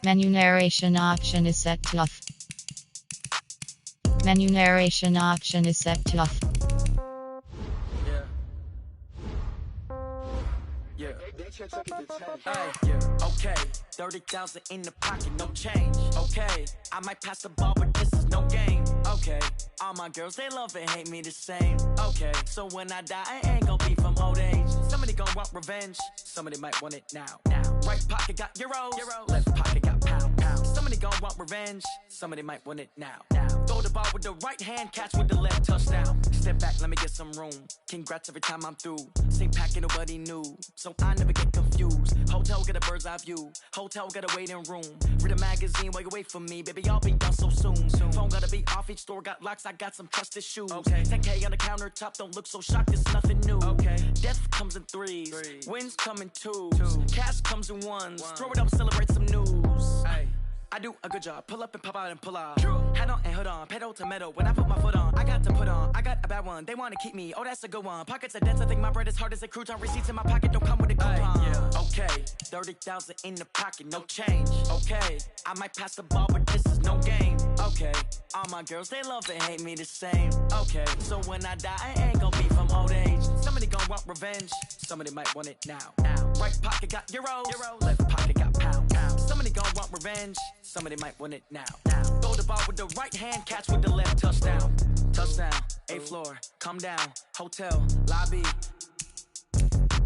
Menu narration option is set to off. Menu narration option is set to off. Okay, 30,000 in the pocket, no change. Okay, I might pass the ball, but this is no game. Okay, all my girls, they love and hate me the same. Okay, so when I die, I ain't gon' be from old age. Somebody gon' want revenge, somebody might want it now. Right pocket got euros, left pocket got pounds. Somebody gon' want revenge, somebody might want it now. Throw the ball with the right hand, catch with the left, touchdown. Step back, let me get some room. Congrats every time I'm through. Same packet, nobody knew, so I never get confused. Hotel get a bird's eye view. Hotel got a waiting room. Read a magazine while you wait for me. Baby, I'll be done so soon. Phone gotta be off, each store got locks. I got some trusted shoes. 10K on the countertop, don't look so shocked, it's nothing new. Death comes in threes. Wins come in twos. Cash comes in ones. Throw it up, celebrate some news. I do a good job, pull up and pop out and pull out. Hat on and hood on, pedal to metal. When I put my foot on, I got to put on. I got a bad one, they wanna keep me. Oh, that's a good one. Pockets are dense, I think my bread is hard as a crouton. Receipts in my pocket don't come with a coupon. Okay, 30,000 in the pocket, no change. Okay, I might pass the ball, but this is no game. Okay, all my girls, they love and hate me the same. Okay, so when I die, I ain't gon' be from old age. Somebody gon' want revenge, somebody might want it now. Right pocket got euros, left pocket got pounds. Somebody gon' want revenge, somebody might want it now. Throw the ball with the right hand, catch with the left, touchdown. Touchdown, 8th floor, come down, hotel, lobby.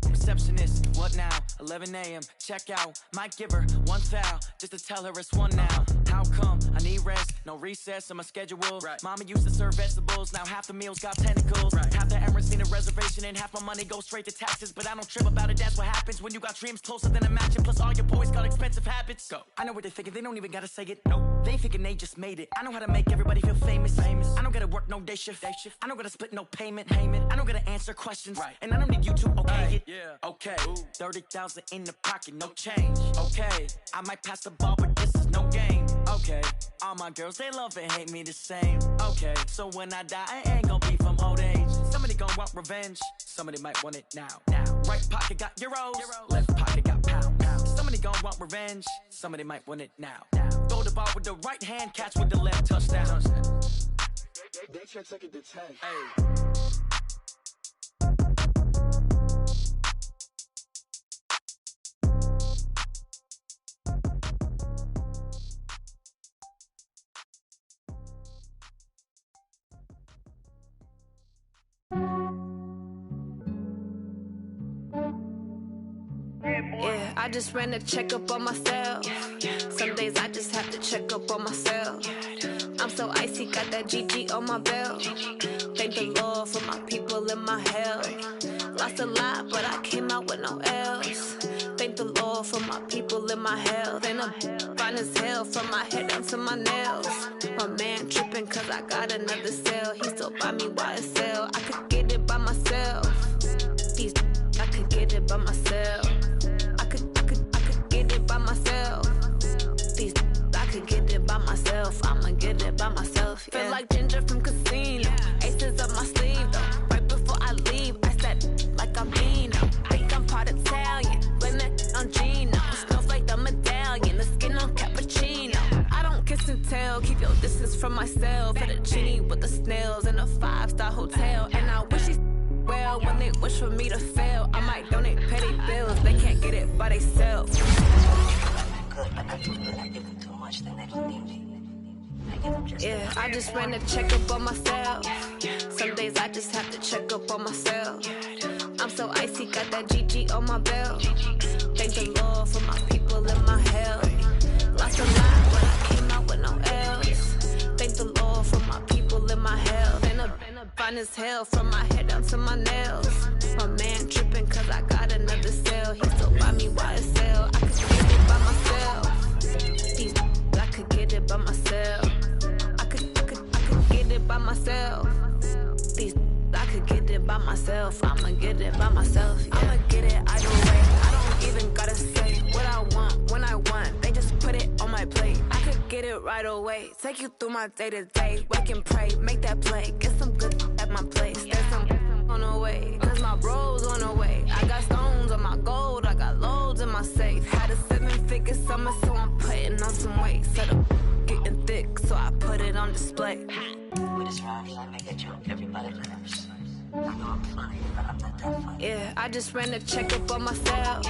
Receptionist, what now? 11 a.m., check out. Might give her one foul, just to tell her it's one now. How come? I need rest, no recess in my schedule. Mama used to serve vegetables, now half the meals got tentacles. Half the Emirates need a reservation and half my money goes straight to taxes. But I don't trip about it, that's what happens when you got dreams closer than a matching. Plus all your boys got expensive habits. Go. I know what they're thinking, they don't even gotta say it. Nope. They thinking they just made it. I know how to make everybody feel famous. I don't gotta work no day shift. I don't gotta split no payment. I don't gotta answer questions. And I don't need you to okay it. Okay, 30,000 in the pocket, no change. Okay, I might pass the ball, but this is no game. Okay, all my girls, they love and hate me the same. Okay, so when I die, I ain't gon' be from old age. Somebody gon' want revenge, somebody might want it now. Right pocket got euros, left pocket got pounds. Somebody gon' want revenge, somebody might want it now. Throw the ball with the right hand, catch with the left, touchdown. They can't take it to 10. Yeah, I just ran a checkup on myself. Some days I just have to check up on myself. I'm so icy, got that GG on my belt. Thank the Lord for my people and my health. Lost a lot, but I came out with no L's. Thank the Lord for my people and my health. And I'm fine as hell from my head down to my nails. My man tripping cause I got another cell. He still buy me YSL. I could get it by myself. These I could get it by myself. I could get it by myself. These I could get it by myself. I'ma get it by myself. Yeah. Feel like Ginger from Casino. Aces up my sleeve though. Right before I leave, I said like I'm Dino. Think I'm part Italian. Blame it on Gino. Smells like the medallion. The skin on cappuccino. I don't kiss and tell. Keep your distance from myself. At a genie with the snails in a 5-star hotel. And I wish he well when they wish for me to fail. I might donate petty bills. They can't get it by themselves. Yeah, I just ran a checkup on myself. Some days I just have to check up on myself. I'm so icy, got that GG on my belt. Thank the Lord for my people and my health. Lost a lot, but I came out with no L's. Thank the Lord for my people and my health. And I'm fine as hell from my head down to my nails. My man tripping cause I got another cell. He still buy me YSL. I could get it by myself. These I could get it by myself. I could get it by myself. These I could get it by myself. I'ma get it by myself. Yeah. I'ma get it either way. I don't even gotta say what I want when I want. They just put it on my plate. I could get it right away. Take you through my day to day. Wake and pray, make that play. Get some good at my place. There's some on the way. Cause my bros on the way. I got stones on my gold. I got loads in my safe. Had a 7-figure summer, so I'm putting on Blake. With this rhyme, I make a joke everybody laughs. I know I'm funny, but I'm not that funny. Yeah, I just ran a checkup on myself.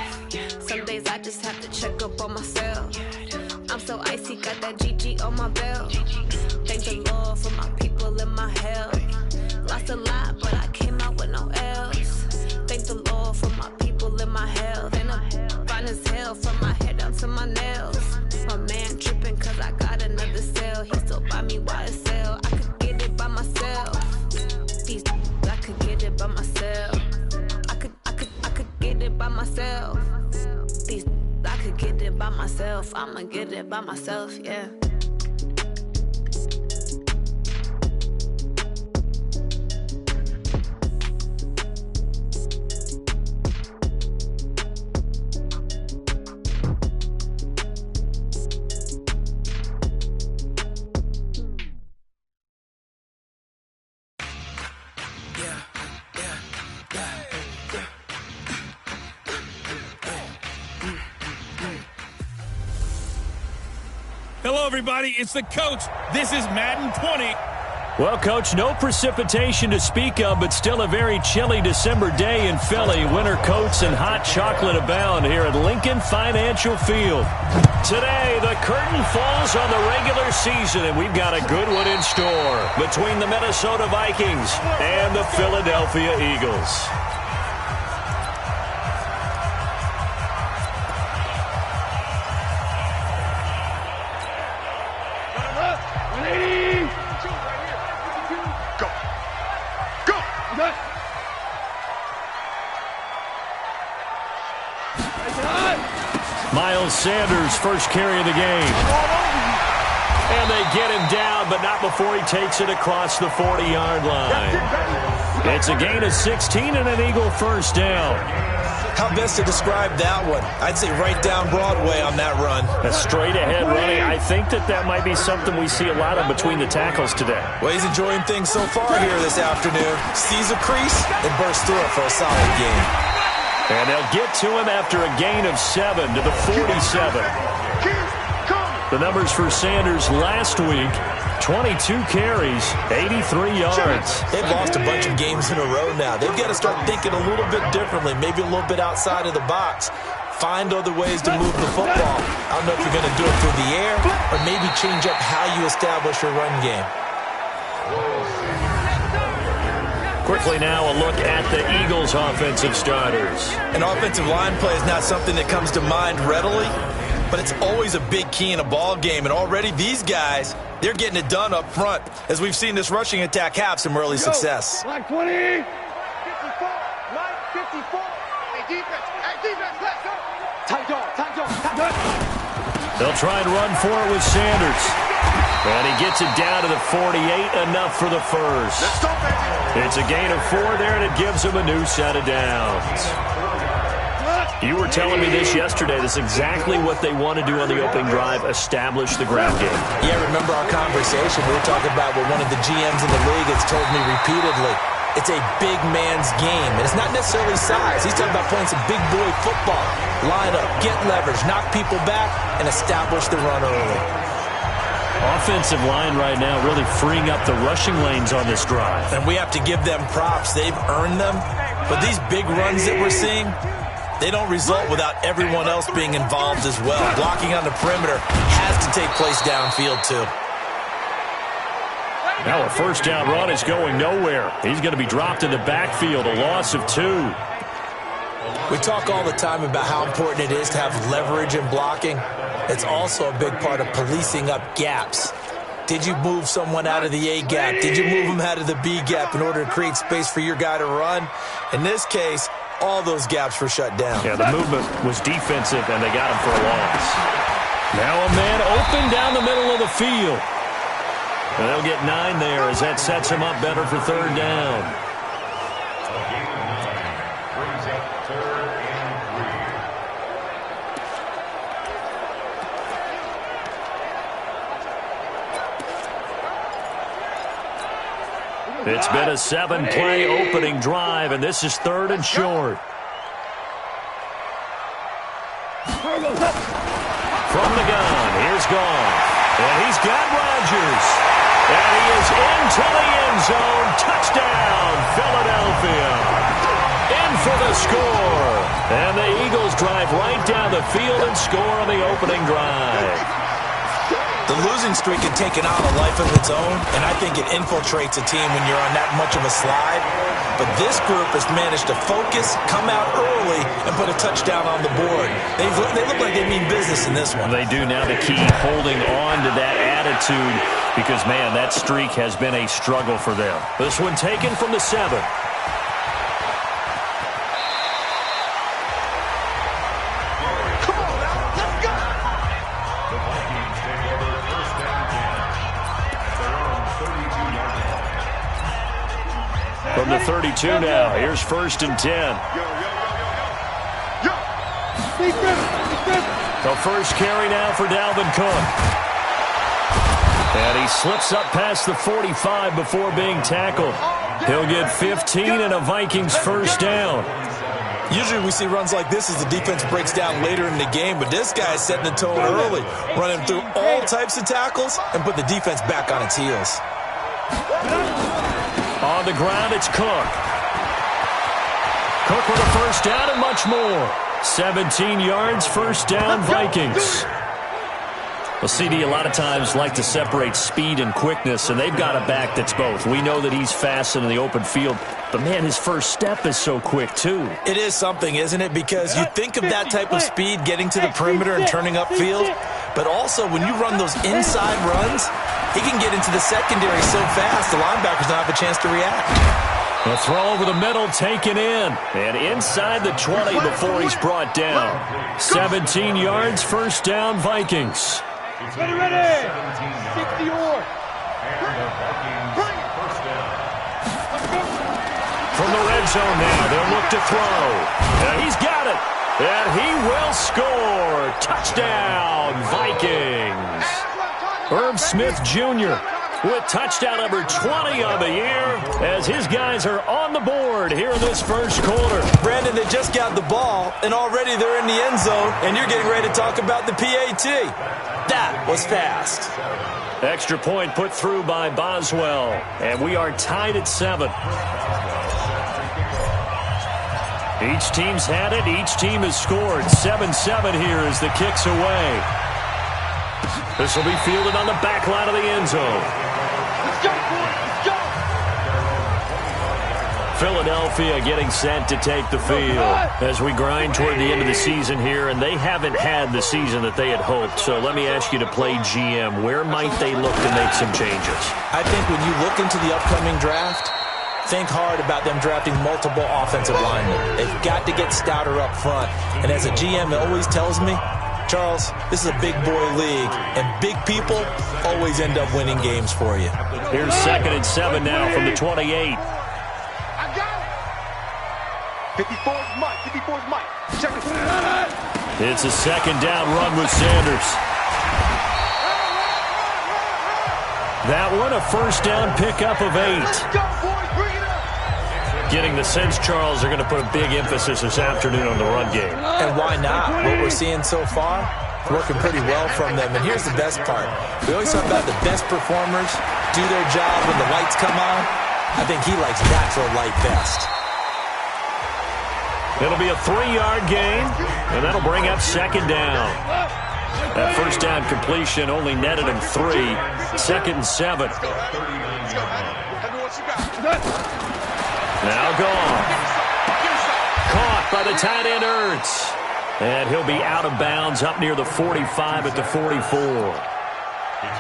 Some days I just have to check up on myself. I'm so icy, got that GG on my belt. Thank the Lord for my people and my health. Lost a lot, but I came out with no else. Thank the Lord for my people and my health. And I'm fine as hell from my head down to my nails. My man tripping cause I got another cell. He still buy me YSL. I could get it by myself. These I could get it by myself. I could get it by myself. These I could get it by myself. I'ma get it by myself, yeah. Hello, everybody. It's the coach. This is Madden 20. Well, Coach, no precipitation to speak of, but still a very chilly December day in Philly. Winter coats and hot chocolate abound here at Lincoln Financial Field. Today, the curtain falls on the regular season, and we've got a good one in store between the Minnesota Vikings and the Philadelphia Eagles. Miles Sanders, first carry of the game. And they get him down, but not before he takes it across the 40-yard line. It's a gain of 16 and an Eagle first down. How best to describe that one? I'd say right down Broadway on that run. A straight-ahead running. I think that might be something we see a lot of between the tackles today. Well, he's enjoying things so far here this afternoon. Sees a crease and bursts through it for a solid game. And they'll get to him after a gain of 7 to the 47. The numbers for Sanders last week, 22 carries, 83 yards. They've lost a bunch of games in a row now. They've got to start thinking a little bit differently, maybe a little bit outside of the box. Find other ways to move the football. I don't know if you're going to do it through the air or maybe change up how you establish your run game. Quickly now, a look at the Eagles' offensive starters. An offensive line play is not something that comes to mind readily, but it's always a big key in a ball game. And already these guys, they're getting it done up front, as we've seen this rushing attack have some early success. Line 20. 54. Line 54. Hey, defense. Hey, defense. Let's go. Tight dog. They'll try and run for it with Sanders. And he gets it down to the 48, enough for the first. Let's go, baby. It's a gain of 4 there, and it gives him a new set of downs. You were telling me this yesterday. This is exactly what they want to do on the opening drive, establish the ground game. Yeah, remember our conversation. We were talking about what one of the GMs in the league has told me repeatedly. It's a big man's game, and it's not necessarily size. He's talking about playing some big boy football. Line up, get leverage, knock people back, and establish the run early. Offensive line right now really freeing up the rushing lanes on this drive. And we have to give them props. They've earned them. But these big runs that we're seeing, they don't result without everyone else being involved as well. Blocking on the perimeter has to take place downfield too. Now a first down run is going nowhere. He's going to be dropped in the backfield, a loss of 2. We talk all the time about how important it is to have leverage in blocking. It's also a big part of policing up gaps. Did you move someone out of the A gap? Did you move them out of the B gap in order to create space for your guy to run? In this case, all those gaps were shut down. Yeah, the movement was defensive, and they got him for a loss. Now a man open down the middle of the field. And they'll get 9 there as that sets him up better for third down. It's been a 7-play opening drive, and this is 3rd and short. From the gun, here's Goff. And he's got Rodgers. And he is into the end zone. Touchdown, Philadelphia. In for the score. And the Eagles drive right down the field and score on the opening drive. The losing streak had taken on a life of its own, and I think it infiltrates a team when you're on that much of a slide. But this group has managed to focus, come out early, and put a touchdown on the board. They look like they mean business in this one. They do. Now the key, holding on to that attitude, because, man, that streak has been a struggle for them. This one taken from the 7. From the 32 now, here's 1st and 10. The first carry now for Dalvin Cook. And he slips up past the 45 before being tackled. He'll get 15 and a Vikings first down. Usually we see runs like this as the defense breaks down later in the game, but this guy is setting the tone early, running through all types of tackles and put the defense back on its heels. On the ground, it's Cook. Cook with a first down and much more. 17 yards, first down, Vikings. Well, CD, a lot of times like to separate speed and quickness, and they've got a back that's both. We know that he's fast in the open field, but, man, his first step is so quick, too. It is something, isn't it? Because you think of that type of speed getting to the perimeter and turning upfield, but also when you run those inside runs, he can get into the secondary so fast the linebackers don't have a chance to react. A throw over the middle, taken in. And inside the 20 before he's brought down. 17 yards, first down, Vikings. Ready. 60-yard. From the red zone now, they'll look to throw. And he's got it. And he will score. Touchdown, Vikings. Herb Smith Jr. with touchdown number 20 on the year as his guys are on the board here in this first quarter. Brandon, they just got the ball, and already they're in the end zone, and you're getting ready to talk about the PAT. That was fast. Extra point put through by Boswell, and we are tied at 7. Each team's had it. Each team has scored. 7-7 here as the kick's away. This will be fielded on the back line of the end zone. Let's go, boys. Let's go. Philadelphia getting set to take the field as we grind toward the end of the season here, and they haven't had the season that they had hoped. So let me ask you to play GM. Where might they look to make some changes? I think when you look into the upcoming draft, think hard about them drafting multiple offensive linemen. They've got to get stouter up front. And as a GM, it always tells me, Charles, this is a big boy league, and big people always end up winning games for you. Here's 2nd and 7 now from the 28. I got it. 54's Mike. 54's Mike. Check it. It's a 2nd down run with Sanders. That one, a first down pickup of 8. Let's go, boys. Bring it up. Getting the sense, Charles, they're going to put a big emphasis this afternoon on the run game. And why not? What we're seeing so far, working pretty well from them. And here's the best part. We always talk about the best performers do their job when the lights come on. I think he likes natural light best. It'll be a 3-yard gain, and that'll bring up 2nd down. That first down completion only netted him 3. 2nd and 7. Now gone. Caught by the tight end Ertz. And he'll be out of bounds up near the 45 at the 44.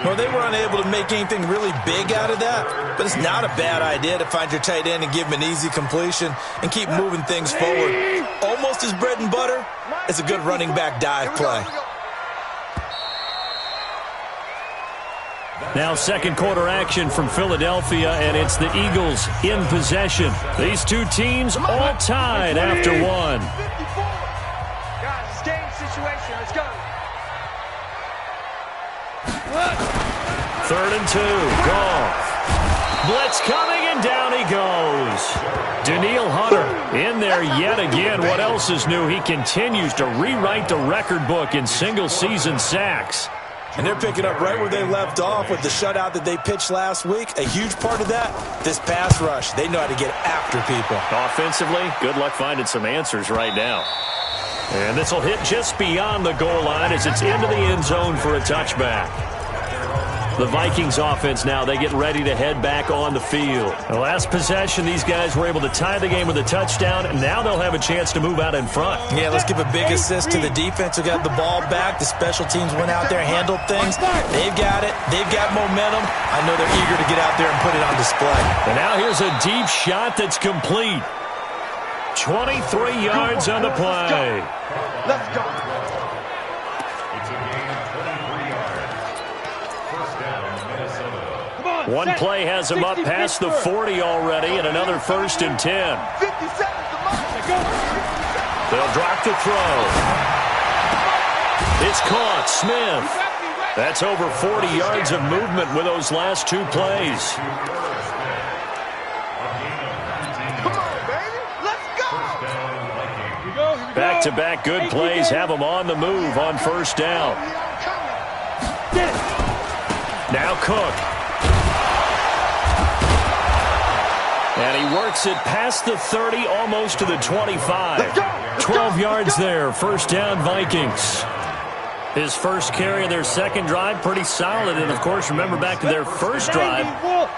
Well, they were unable to make anything really big out of that, but it's not a bad idea to find your tight end and give him an easy completion and keep moving things forward. Almost as bread and butter as a good running back dive play. Now 2nd quarter action from Philadelphia, and it's the Eagles in possession. These two teams all tied after 1. 54. Guys, it's game situation. Let's go. 3rd and 2. Goff. Blitz coming, and down he goes. Daniil Hunter in there yet again. What else is new? He continues to rewrite the record book in single-season sacks. And they're picking up right where they left off with the shutout that they pitched last week. A huge part of that, this pass rush. They know how to get after people. Offensively, good luck finding some answers right now. And this will hit just beyond the goal line as it's into the end zone for a touchback. The Vikings offense now, they get ready to head back on the field. The last possession, these guys were able to tie the game with a touchdown, and now they'll have a chance to move out in front. Yeah, let's give a big assist to the defense who got the ball back. The special teams went out there, handled things. They've got it. They've got momentum. I know they're eager to get out there and put it on display. And now here's a deep shot that's complete. 23 yards on the play. Let's go. One play has him up past the 40 already, and another 1st and 10. 50 seconds to mark. They'll drop the throw. It's caught. Smith. That's over 40 yards of movement with those last 2 plays. Come on, baby. Let's go. Back-to-back good plays have them on the move on 1st down. Now Cook. And he works it past the 30, almost to the 25. 12 yards there, 1st down Vikings. His first carry of their second drive, pretty solid. And, of course, remember back to their first drive,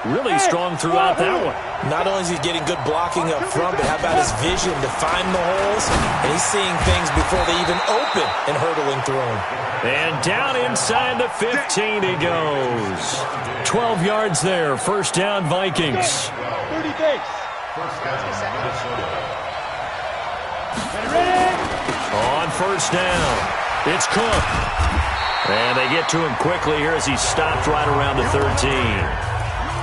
really strong throughout that one. Not only is he getting good blocking up front, but how about his vision to find the holes? And he's seeing things before they even open and hurdling through them. And down inside the 15 he goes. 12 yards there, 1st down Vikings. 30 days. On 1st down, it's Cook. And they get to him quickly here as he stopped right around the 13.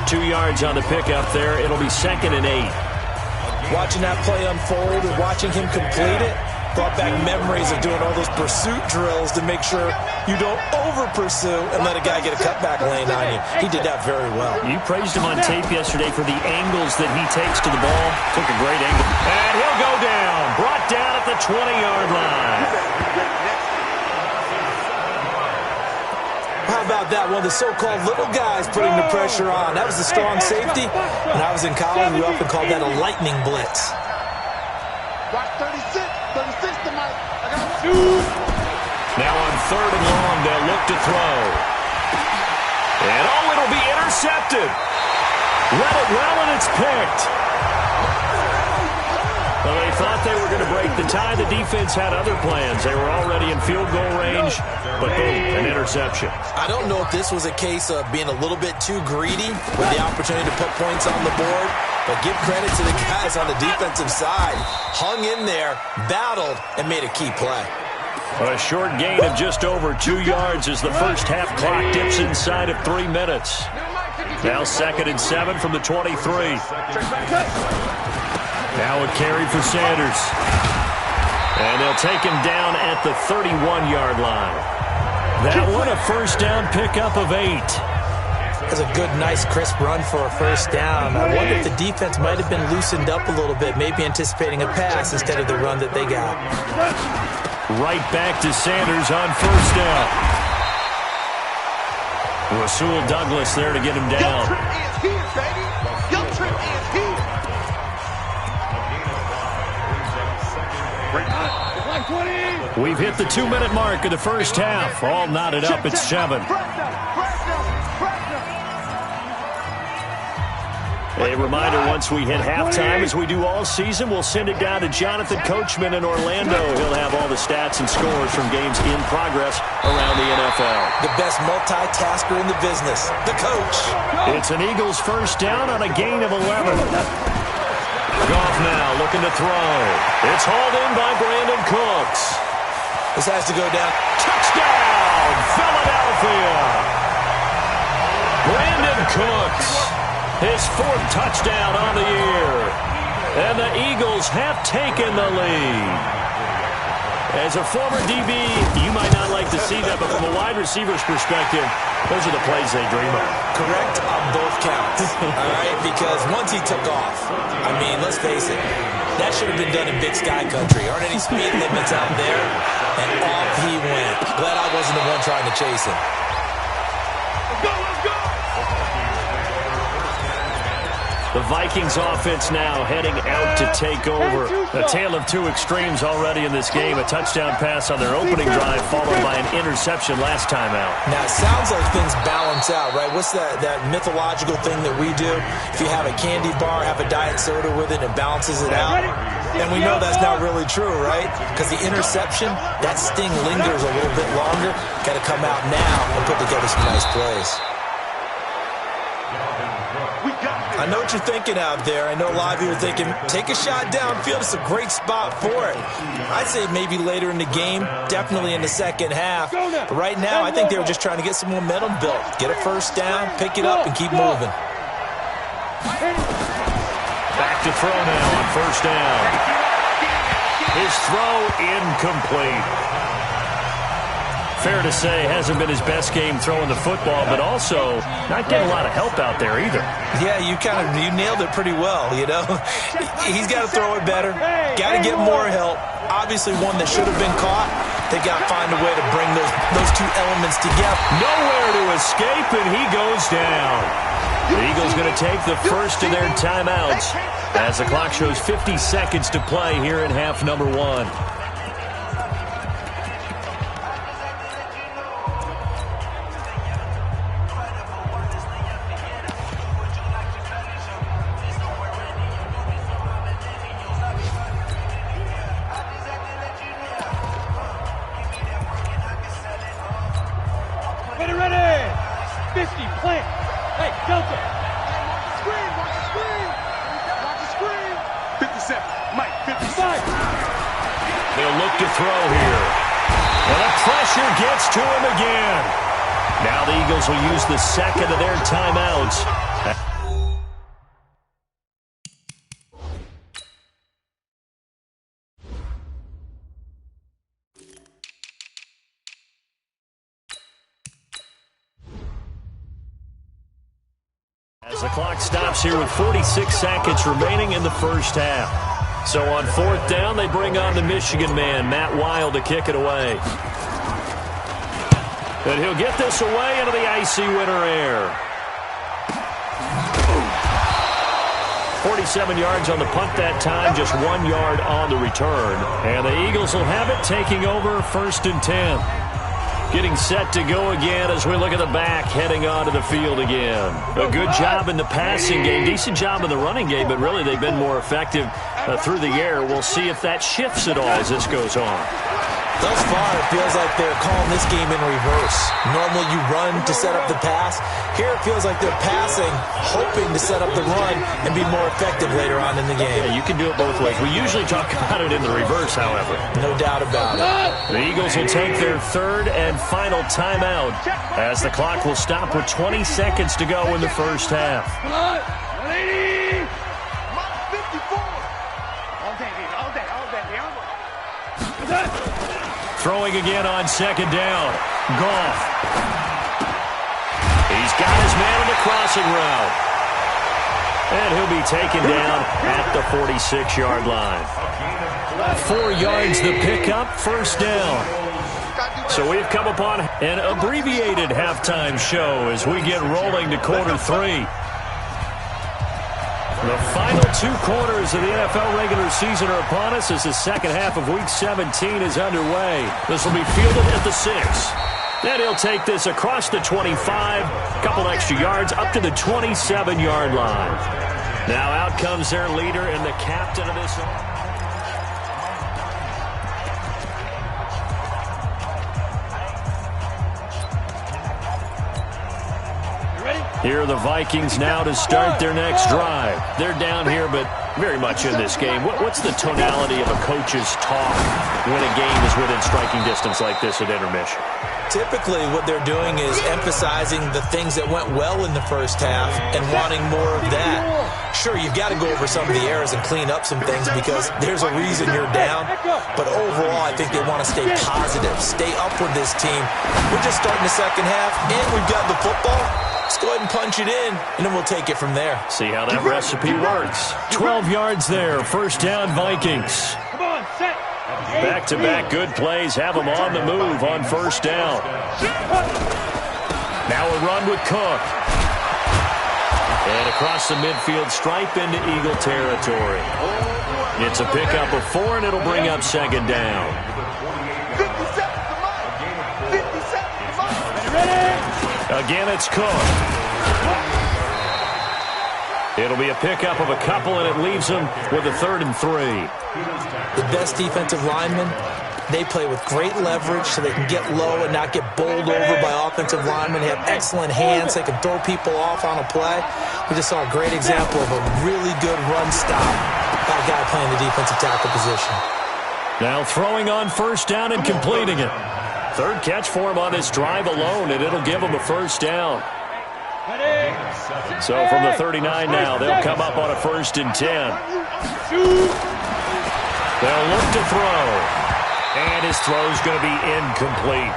2 yards on the pickup there. It'll be 2nd and 8. Watching that play unfold and watching him complete it brought back memories of doing all those pursuit drills to make sure you don't over-pursue and let a guy get a cutback lane on you. He did that very well. You praised him on tape yesterday for the angles that he takes to the ball. Took a great angle. And he'll go down. Brought down at the 20-yard line. How about that? One of the so-called little guys putting the pressure on. That was a strong safety. When I was in college, we often called that a lightning blitz. Watch 36. 36 to Mike. I got one. Now on 3rd and long, they'll look to throw. And it'll be intercepted. Let it well, and it's picked. Well, they thought they were going to break the tie. The defense had other plans. They were already in field goal range, but boom, an interception. I don't know if this was a case of being a little bit too greedy with the opportunity to put points on the board, but give credit to the guys on the defensive side. Hung in there, battled, and made a key play. A short gain of just over 2 yards as the first half clock dips inside of 3 minutes. Now 2nd and 7 from the 23. Now a carry for Sanders. And they'll take him down at the 31-yard line. That one a 1st down pickup of 8. That's a good, nice, crisp run for a 1st down. I wonder if the defense might have been loosened up a little bit, maybe anticipating a pass instead of the run that they got. Right back to Sanders on 1st down. Rasul Douglas there to get him down. Your trip is here, baby. Your trip is here. We've hit the 2-minute mark of the first half. All knotted up at 7. A reminder, once we hit halftime, as we do all season, we'll send it down to Jonathan Coachman in Orlando. He'll have all the stats and scores from games in progress around the NFL. The best multitasker in the business, the coach. It's an Eagles 1st down on a gain of 11. Goff now looking to throw. It's hauled in by Brandon Cooks. This has to go down. Touchdown, Philadelphia! Brandon Cooks, his 4th touchdown on the year. And the Eagles have taken the lead. As a former DB, you might not like to see that, but from a wide receiver's perspective, those are the plays they dream of. Correct on both counts, all right? Because once he took off, I mean, let's face it, that should have been done in Big Sky country. Aren't any speed limits out there? And off he went. Glad I wasn't the one trying to chase him. The Vikings offense now heading out to take over. A tale of two extremes already in this game. A touchdown pass on their opening drive followed by an interception last time out. Now, it sounds like things balance out, right? What's that mythological thing that we do? If you have a candy bar, have a diet soda with it, it balances it out. And we know that's not really true, right? Because the interception, that sting lingers a little bit longer. Got to come out now and put together some nice plays. I know what you're thinking out there. I know a lot of you are thinking, take a shot downfield. It's a great spot for it. I'd say maybe later in the game, definitely in the second half. But right now, I think they were just trying to get some momentum built. Get a first down, pick it up, and keep moving. Back to throw now on first down. His throw incomplete. Fair to say, hasn't been his best game throwing the football, but also not getting a lot of help out there either. Yeah, you nailed it pretty well, you know. He's got to throw it better, got to get more help. Obviously one that should have been caught. They got to find a way to bring those two elements together. Nowhere to escape, and he goes down. The Eagles going to take the first of their timeouts as the clock shows 50 seconds to play here in half number 1. Will use the second of their timeouts. As the clock stops here with 46 seconds remaining in the first half. So on fourth down, they bring on the Michigan man, Matt Wild, to kick it away. And he'll get this away into the icy winter air. 47 yards on the punt that time, just 1 yard on the return. And the Eagles will have it, taking over first and 10. Getting set to go again as we look at the back, heading onto the field again. A good job in the passing game, decent job in the running game, but really they've been more effective through the air. We'll see if that shifts at all as this goes on. Thus far, it feels like they're calling this game in reverse. Normally you run to set up the pass. Here it feels like they're passing, hoping to set up the run and be more effective later on in the game. Yeah, you can do it both ways. We usually talk about it in the reverse, however. No doubt about it. The Eagles will take their third and final timeout as the clock will stop with 20 seconds to go in the first half. Throwing again on second down. Goff. He's got his man in the crossing route. And he'll be taken down at the 46-yard line. 4 yards the pickup, first down. So we've come upon an abbreviated halftime show as we get rolling to quarter 3. The final 2 quarters of the NFL regular season are upon us as the second half of Week 17 is underway. This will be fielded at the 6. Then he'll take this across the 25, a couple extra yards, up to the 27-yard line. Now out comes their leader and the captain of this. Here are the Vikings now to start their next drive. They're down here, but very much in this game. What's the tonality of a coach's talk when a game is within striking distance like this at intermission? Typically, what they're doing is emphasizing the things that went well in the first half and wanting more of that. Sure, you've got to go over some of the errors and clean up some things because there's a reason you're down. But overall, I think they want to stay positive, stay up with this team. We're just starting the second half, and we've got the football. Let's go ahead and punch it in, and then we'll take it from there. See how that recipe works. 12 yards there, first down Vikings. Come on, set. Back-to-back good plays have them on the move on first down. Now a run with Cook. And across the midfield stripe into Eagle territory. It's a pickup of 4, and it'll bring up second down. 50 seconds to mine. 50 seconds to mine. Again, it's Cook. It'll be a pickup of a couple, and it leaves them with a 3rd and 3. The best defensive linemen, they play with great leverage so they can get low and not get bowled over by offensive linemen. They have excellent hands. They can throw people off on a play. We just saw a great example of a really good run stop by a guy playing the defensive tackle position. Now throwing on first down and completing it. 3rd catch for him on this drive alone, and it'll give him a first down. So from the 39 now, they'll come up on a 1st and 10. They'll look to throw. And his throw's going to be incomplete.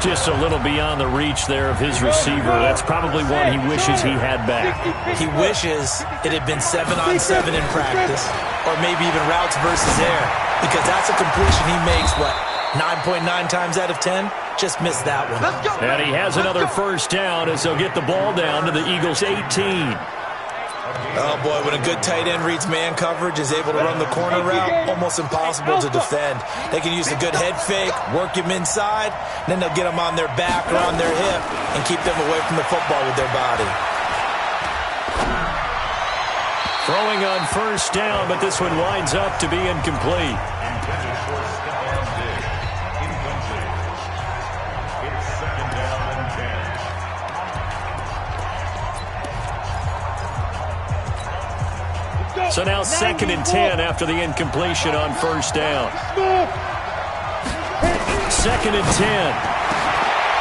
Just a little beyond the reach there of his receiver. That's probably one he wishes he had back. He wishes it had been 7-on-7 in practice, or maybe even routes versus air, because that's a completion he makes, 9.9 times out of 10? Just missed that one. And he has another first down as they'll get the ball down to the Eagles' 18. Oh, boy, when a good tight end reads man coverage, is able to run the corner route, almost impossible to defend. They can use a good head fake, work him inside, then they'll get him on their back or on their hip and keep them away from the football with their body. Throwing on first down, but this one winds up to be incomplete. So now 2nd and 10 after the incompletion on first down. 2nd and 10.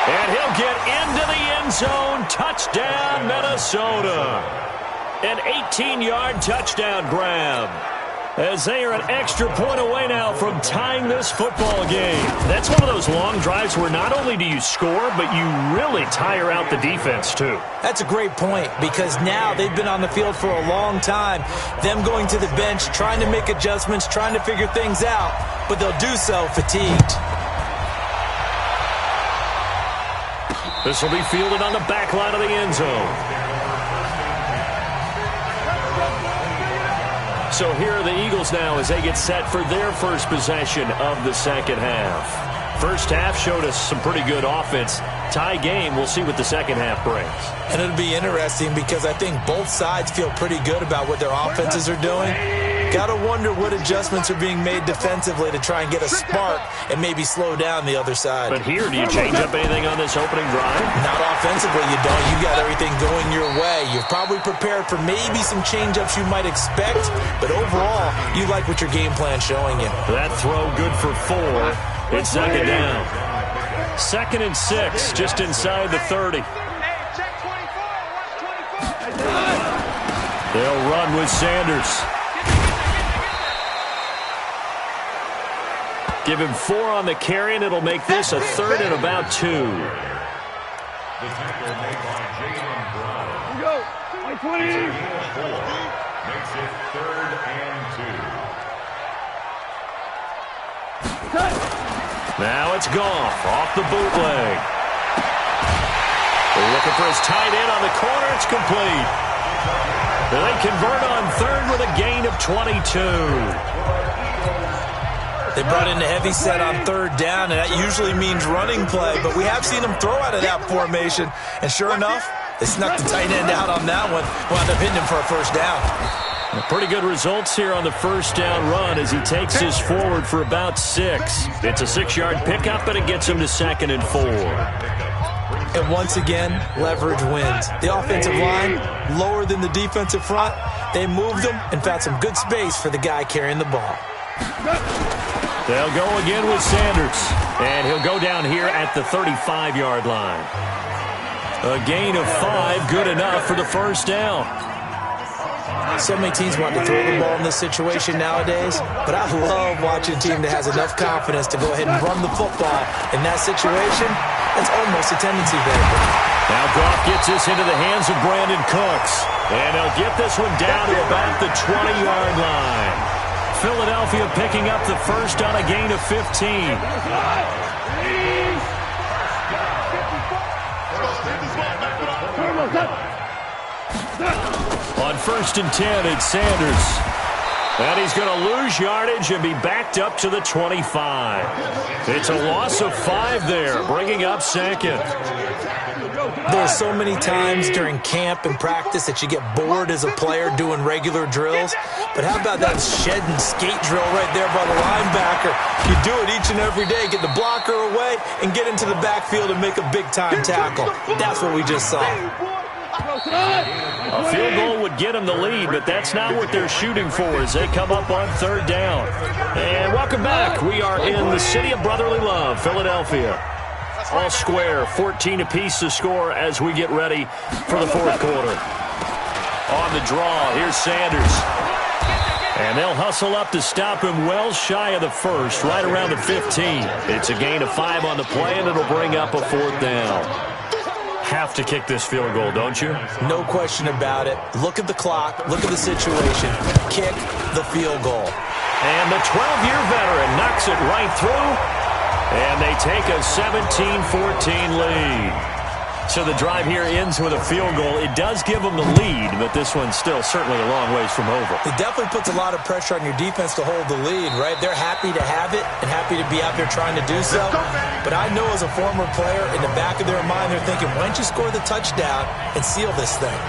And he'll get into the end zone. Touchdown, Minnesota. An 18-yard touchdown grab. As they are an extra point away now from tying this football game. That's one of those long drives where not only do you score, but you really tire out the defense, too. That's a great point, because now they've been on the field for a long time. Them going to the bench, trying to make adjustments, trying to figure things out, but they'll do so fatigued. This will be fielded on the back line of the end zone. So here are the Eagles now as they get set for their first possession of the second half. First half showed us some pretty good offense. Tie game, we'll see what the second half brings. And it'll be interesting because I think both sides feel pretty good about what their offenses are doing. Got to wonder what adjustments are being made defensively to try and get a spark and maybe slow down the other side. But here, do you change up anything on this opening drive? Not offensively, you don't. You got everything going your way. You're probably prepared for maybe some change-ups you might expect, but overall, you like what your game plan's showing you. That throw good for 4. It's second down. 2nd and 6, just inside the 30. They'll run with Sanders. Give him 4 on the carry, and it'll make this a 3rd and about 2. Here we go. 20. Makes it 3rd and 2. Now it's Goff off the bootleg. They're looking for his tight end on the corner. It's complete. They convert on 3rd with a gain of 22. They brought in the heavy set on 3rd down, and that usually means running play, but we have seen them throw out of that formation, and sure enough, they snuck the tight end out on that one, wound up hitting him for a first down. Pretty good results here on the first down run as he takes this forward for about 6. It's a 6-yard pickup, but it gets him to 2nd and 4. And once again, leverage wins. The offensive line, lower than the defensive front, they moved them and found some good space for the guy carrying the ball. They'll go again with Sanders, and he'll go down here at the 35-yard line. A gain of 5, good enough for the first down. So many teams want to throw the ball in this situation nowadays, but I love watching a team that has enough confidence to go ahead and run the football. In that situation, that's almost a tendency there. Now Goff gets this into the hands of Brandon Cooks, and they'll get this one down to about the 20-yard line. Philadelphia picking up the first on a gain of 15. On 1st and 10, it's Sanders. And he's going to lose yardage and be backed up to the 25. It's a loss of 5 there, bringing up 2nd. There are so many times during camp and practice that you get bored as a player doing regular drills. But how about that shed and skate drill right there by the linebacker? You do it each and every day. Get the blocker away and get into the backfield and make a big-time tackle. That's what we just saw. A field goal would get them the lead, but that's not what they're shooting for as they come up on 3rd down. And welcome back. We are in the city of brotherly love, Philadelphia. All square, 14 apiece to score as we get ready for the 4th quarter. On the draw, here's Sanders. And they'll hustle up to stop him well shy of the 1st, right around the 15. It's a gain of 5 on the play, and it'll bring up a 4th down. Have to kick this field goal, don't you? No question about it. Look at the clock. Look at the situation. Kick the field goal. And the 12-year veteran knocks it right through. And they take a 17-14 lead. So the drive here ends with a field goal. It does give them the lead, but this one's still certainly a long ways from over. It definitely puts a lot of pressure on your defense to hold the lead, right? They're happy to have it and happy to be out there trying to do so. But I know as a former player, in the back of their mind, they're thinking, why don't you score the touchdown and seal this thing?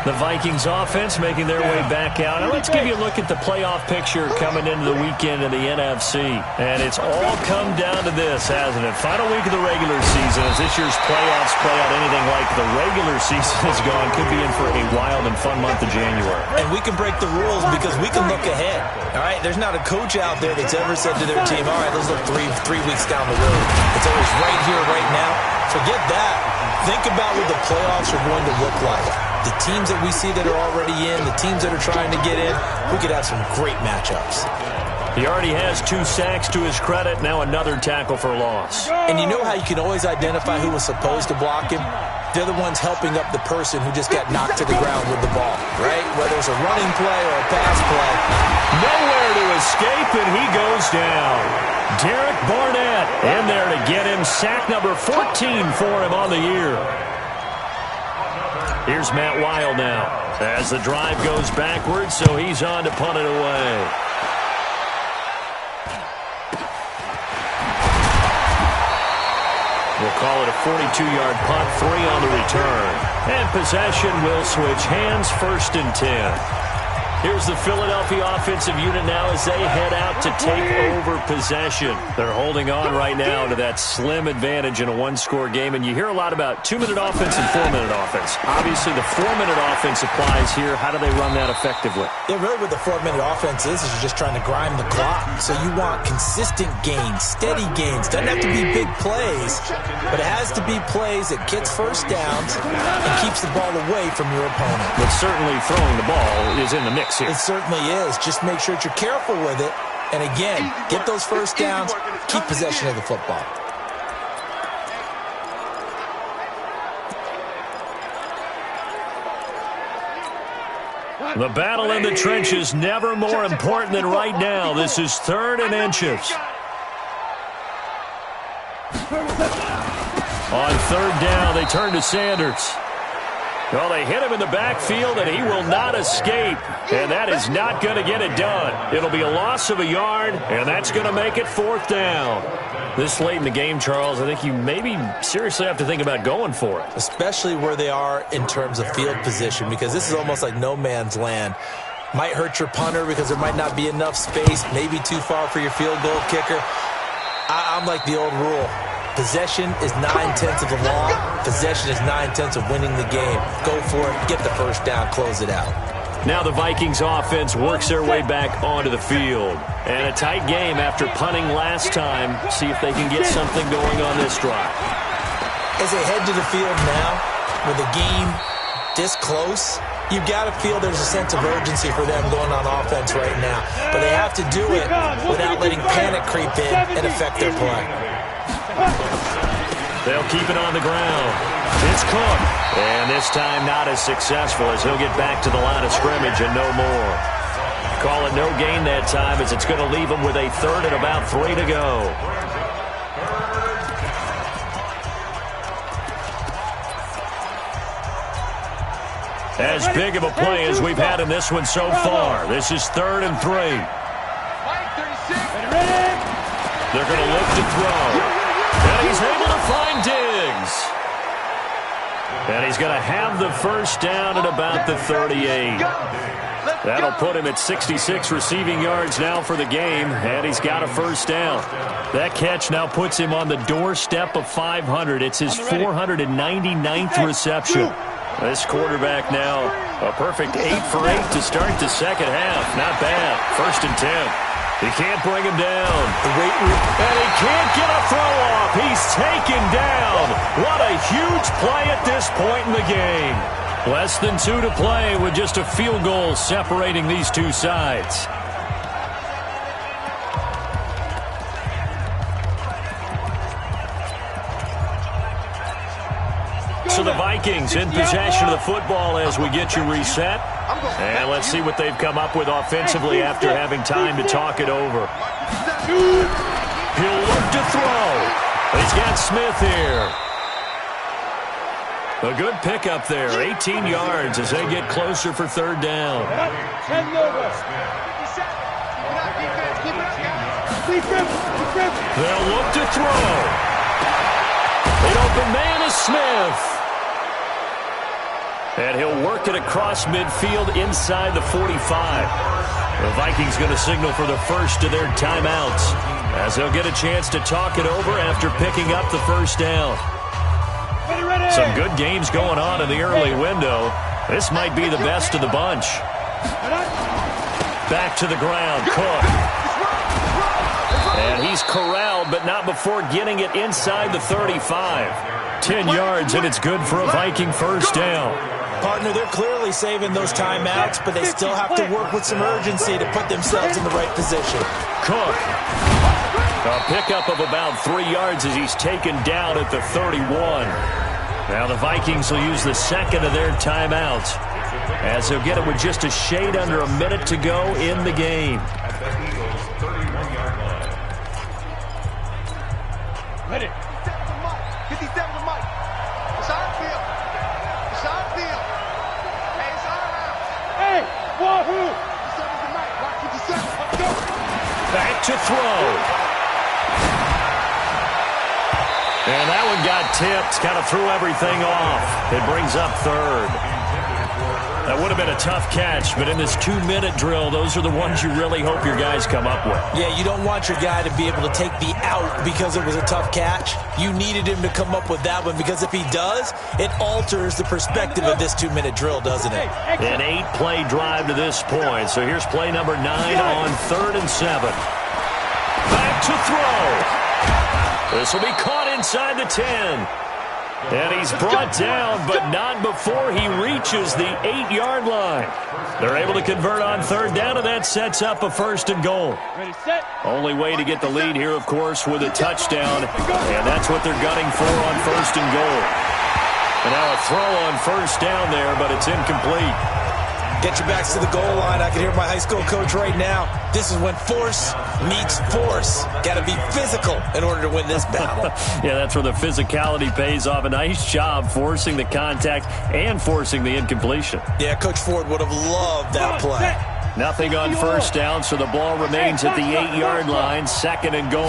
The Vikings offense making their way back out. Now let's give you a look at the playoff picture coming into the weekend in the NFC. And it's all come down to this, hasn't it? Final week of the regular season. As this year's playoffs play out anything like the regular season has gone, could be in for a wild and fun month of January. And we can break the rules because we can look ahead. All right, there's not a coach out there that's ever said to their team, all right, let's look three weeks down the road. It's always right here, right now. Forget that. Think about what the playoffs are going to look like. The teams that we see that are already in, the teams that are trying to get in, we could have some great matchups. He already has 2 sacks to his credit, now another tackle for loss. And you know how you can always identify who was supposed to block him? They're the ones helping up the person who just got knocked to the ground with the ball, right? Whether it's a running play or a pass play. Nowhere to escape, and he goes down. Derek Barnett in there to get him sack number 14 for him on the year. Here's Matt Weil now as the drive goes backwards, so he's on to punt it away. We'll call it a 42-yard punt, 3 on the return. And possession will switch hands, 1st and 10. Here's the Philadelphia offensive unit now as they head out to take over possession. They're holding on right now to that slim advantage in a 1-score game. And you hear a lot about 2-minute offense and 4-minute offense. Obviously, the 4-minute offense applies here. How do they run that effectively? Yeah, really what the 4-minute offense is you're just trying to grind the clock. So you want consistent gains, steady gains. Doesn't have to be big plays, but it has to be plays that gets first downs and keeps the ball away from your opponent. But certainly throwing the ball is in the mix here. It certainly is. Just make sure that you're careful with it. And again, get those first downs, keep possession of the football. The battle in the trenches never more important than right now. This is 3rd and inches. On 3rd down, they turn to Sanders. Well, they hit him in the backfield, and he will not escape. And that is not going to get it done. It'll be a loss of a yard, and that's going to make it 4th down. This late in the game, Charles, I think you maybe seriously have to think about going for it. Especially where they are in terms of field position, because this is almost like no man's land. Might hurt your punter because there might not be enough space, maybe too far for your field goal kicker. I'm like the old rule. Possession is 9/10 of the law. Possession is 9/10 of winning the game. Go for it. Get the first down. Close it out. Now the Vikings offense works their way back onto the field. And a tight game after punting last time. See if they can get something going on this drive. As they head to the field now, with the game this close, you've got to feel there's a sense of urgency for them going on offense right now. But they have to do it without letting panic creep in and affect their play. They'll keep it on the ground. It's Cook. And this time not as successful as he'll get back to the line of scrimmage and no more. Call it no gain that time as it's going to leave him with a 3rd and about 3 to go. As big of a play as we've had in this one so far. This is 3rd and 3. They're going to look to throw. And he's able to find Diggs. And he's going to have the first down at about the 38. That'll put him at 66 receiving yards now for the game, and he's got a first down. That catch now puts him on the doorstep of 500. It's his 499th reception. This quarterback now, a perfect 8 for 8 to start the second half. Not bad. 1st and 10. He can't bring him down. And he can't get a throw off. He's taken down. What a huge play at this point in the game. Less than 2 to play with just a field goal separating these two sides. So the Vikings in possession of the football as we get you reset. And let's see what they've come up with offensively after having time to talk it over. He'll look to throw. He's got Smith here. A good pickup there, 18 yards as they get closer for 3rd down. They'll look to throw. An open man is Smith. And he'll work it across midfield inside the 45. The Vikings going to signal for the first of their timeouts as they'll get a chance to talk it over after picking up the first down. Some good games going on in the early window. This might be the best of the bunch. Back to the ground, Cook. And he's corralled, but not before getting it inside the 35. 10 yards, and it's good for a Viking first down. Partner, they're clearly saving those timeouts, but they still have to work with some urgency to put themselves in the right position. Cook. A pickup of about 3 yards as he's taken down at the 31. Now the Vikings will use the second of their timeouts as they'll get it with just a shade under a minute to go in the game. Ready. 57 to Mike. It's our field. It's our field. Hey, it's our house. Hey, wahoo. 57 to Mike. Watch 57. Let's go. Back to throw. And that one got tipped. Kind of threw everything off. It brings up 3rd. That would have been a tough catch, but in this 2-minute drill, those are the ones you really hope your guys come up with. Yeah, you don't want your guy to be able to take the out because it was a tough catch. You needed him to come up with that one because if he does, it alters the perspective of this 2-minute drill, doesn't it? An 8-play drive to this point. So here's play number 9 on 3rd and 7. Back to throw. This will be caught inside the 10. And he's brought down, but not before he reaches the 8-yard line. They're able to convert on 3rd down, and that sets up a 1st and goal. Only way to get the lead here, of course, with a touchdown, and that's what they're gunning for on 1st and goal. And now a throw on 1st down there, but it's incomplete. Get your backs to the goal line. I can hear my high school coach right now. This is when force meets force. Got to be physical in order to win this battle. Yeah, that's where the physicality pays off. A nice job forcing the contact and forcing the incompletion. Yeah, Coach Ford would have loved that play. Nothing on 1st down, so the ball remains at the 8-yard line. 2nd and goal.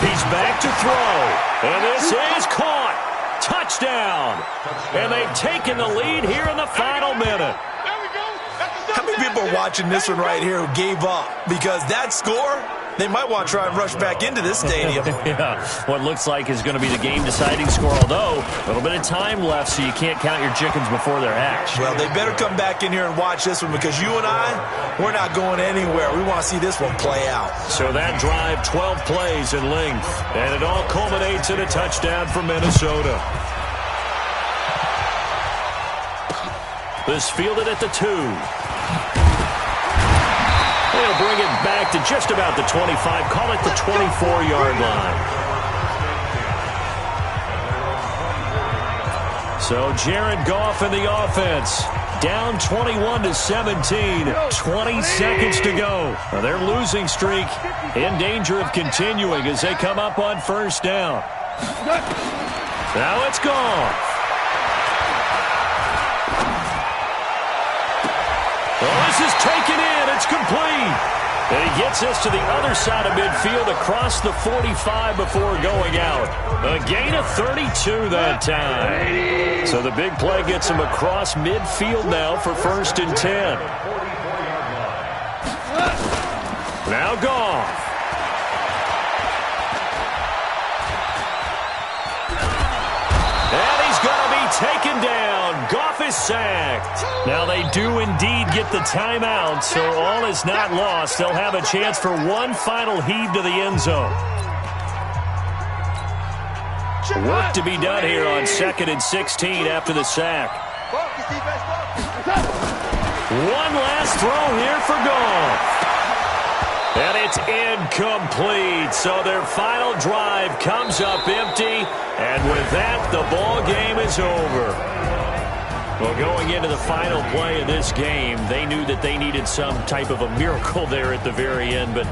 He's back to throw. And this is caught. Touchdown. And they've taken the lead here in the final minute. How many people are watching this one right here who gave up? Because that score, they might want to try and rush back into this stadium. Yeah, what looks like is going to be the game-deciding score, although a little bit of time left, so you can't count your chickens before they're hatched. Well, they better come back in here and watch this one because you and I, we're not going anywhere. We want to see this one play out. So that drive, 12 plays in length, and it all culminates in a touchdown for Minnesota. This fielded at the 2. They'll bring it back to just about the 25. Call it the 24-yard line. So Jared Goff in the offense. Down 21-17. 20 seconds to go. Now their losing streak in danger of continuing as they come up on 1st down. Now it's Goff. Oh, this is taken in. It's complete. And he gets this to the other side of midfield across the 45 before going out. A gain of 32 that time. So the big play gets him across midfield now for 1st and 10. Now Goff. And he's going to be taken down. Goff is sacked. Now they do indeed get the timeout, so all is not lost. They'll have a chance for one final heave to the end zone. Work to be done here on 2nd and 16 after the sack. One last throw here for Goff. And it's incomplete. So their final drive comes up empty. And with that, the ball game is over. Well, going into the final play of this game, they knew that they needed some type of a miracle there at the very end, but